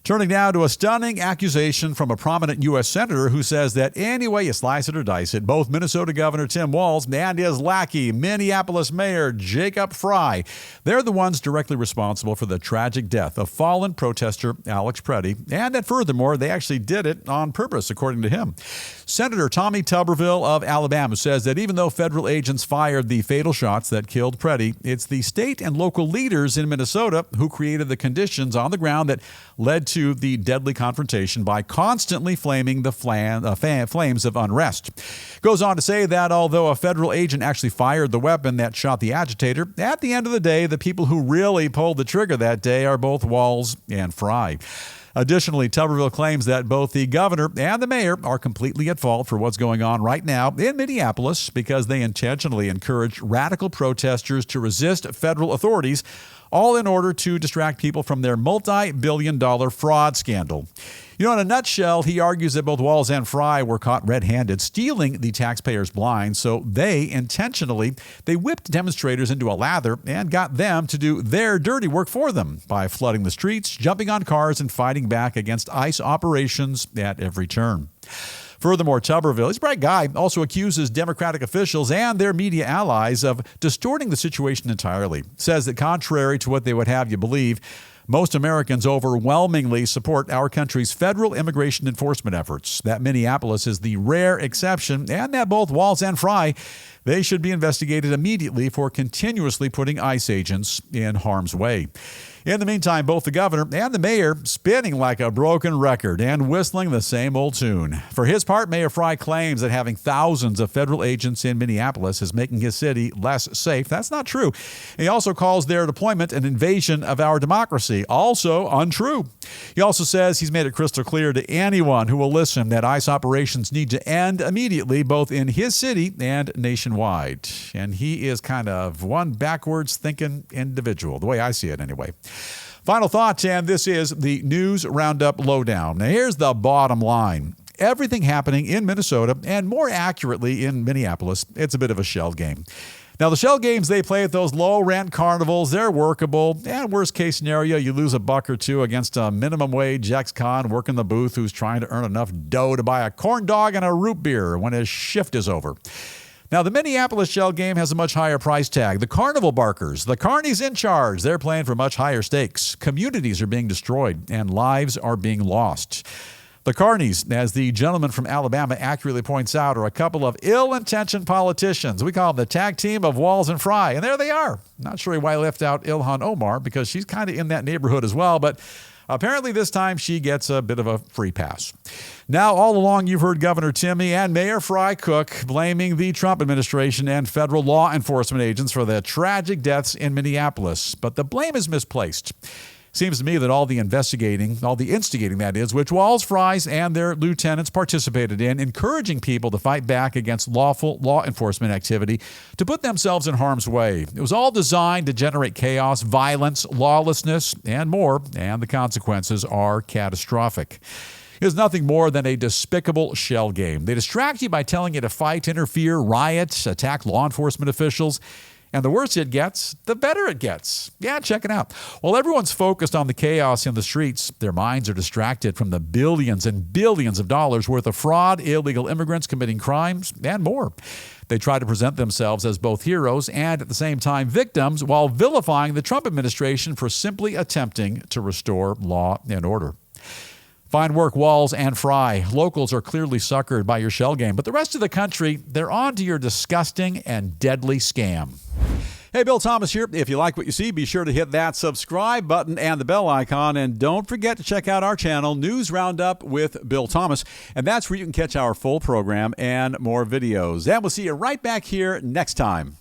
Turning now to a stunning accusation from a prominent U.S. senator who says that any way you slice it or dice it, both Minnesota Governor Tim Walz and his lackey, Minneapolis Mayor Jacob Frey, they're the ones directly responsible for the tragic death of fallen protester Alex Pretti, and that furthermore, they actually did it on purpose, according to him. Senator Tommy Tuberville of Alabama says that even though federal agents fired the fatal shots that killed Pretti, it's the state and local leaders in Minnesota who created the conditions on the ground that led to the deadly confrontation by constantly flaming the flames of unrest. Goes on to say that although a federal agent actually fired the weapon that shot the agitator, at the end of the day, the people who really pulled the trigger that day are both Walz and Frey. Additionally, Tuberville claims that both the governor and the mayor are completely at fault for what's going on right now in Minneapolis because they intentionally encouraged radical protesters to resist federal authorities, all in order to distract people from their multi-billion-dollar fraud scandal. In a nutshell, he argues that both Walz and Frey were caught red-handed stealing the taxpayers blind, so they whipped demonstrators into a lather and got them to do their dirty work for them by flooding the streets, jumping on cars, and fighting back against ICE operations at every turn. Furthermore, Tuberville, he's a bright guy, also accuses Democratic officials and their media allies of distorting the situation entirely. Says that contrary to what they would have you believe, most Americans overwhelmingly support our country's federal immigration enforcement efforts, that Minneapolis is the rare exception, and that both Walz and Frey, they should be investigated immediately for continuously putting ICE agents in harm's way. In the meantime, both the governor and the mayor spinning like a broken record and whistling the same old tune. For his part, Mayor Frey claims that having thousands of federal agents in Minneapolis is making his city less safe. That's not true. He also calls their deployment an invasion of our democracy. Also untrue. He also says he's made it crystal clear to anyone who will listen that ICE operations need to end immediately, both in his city and nationwide. And he is kind of one backwards thinking individual, the way I see it anyway. Final thought, and this is the News Roundup Lowdown. Now, here's the bottom line. Everything happening in Minnesota, and more accurately in Minneapolis, it's a bit of a shell game. Now, the shell games they play at those low-rent carnivals, they're workable. And worst-case scenario, you lose $1 or $2 against a minimum-wage ex-con working the booth who's trying to earn enough dough to buy a corn dog and a root beer when his shift is over. Now, the Minneapolis shell game has a much higher price tag. The carnival barkers, the carnies in charge, they're playing for much higher stakes. Communities are being destroyed and lives are being lost. The carnies, as the gentleman from Alabama accurately points out, are a couple of ill-intentioned politicians. We call them the tag team of Walz and Frey, and there they are. Not sure why I left out Ilhan Omar because she's kind of in that neighborhood as well, but apparently this time she gets a bit of a free pass. Now, all along, you've heard Governor Timmy and Mayor Frey Cook blaming the Trump administration and federal law enforcement agents for the tragic deaths in Minneapolis. But the blame is misplaced. Seems to me that all the instigating, that is, which Walz, Frey, and their lieutenants participated in, encouraging people to fight back against lawful law enforcement activity to put themselves in harm's way. It was all designed to generate chaos, violence, lawlessness, and more, and the consequences are catastrophic. It is nothing more than a despicable shell game. They distract you by telling you to fight, interfere, riot, attack law enforcement officials. And the worse it gets, the better it gets. Yeah, check it out. While everyone's focused on the chaos in the streets, their minds are distracted from the billions and billions of dollars worth of fraud, illegal immigrants committing crimes, and more. They try to present themselves as both heroes and at the same time victims while vilifying the Trump administration for simply attempting to restore law and order. Fine work, Walz and Frey. Locals are clearly suckered by your shell game, but the rest of the country, they're on to your disgusting and deadly scam. Hey, Bill Thomas here. If you like what you see, be sure to hit that subscribe button and the bell icon. And don't forget to check out our channel, News Roundup with Bill Thomas. And that's where you can catch our full program and more videos. And we'll see you right back here next time.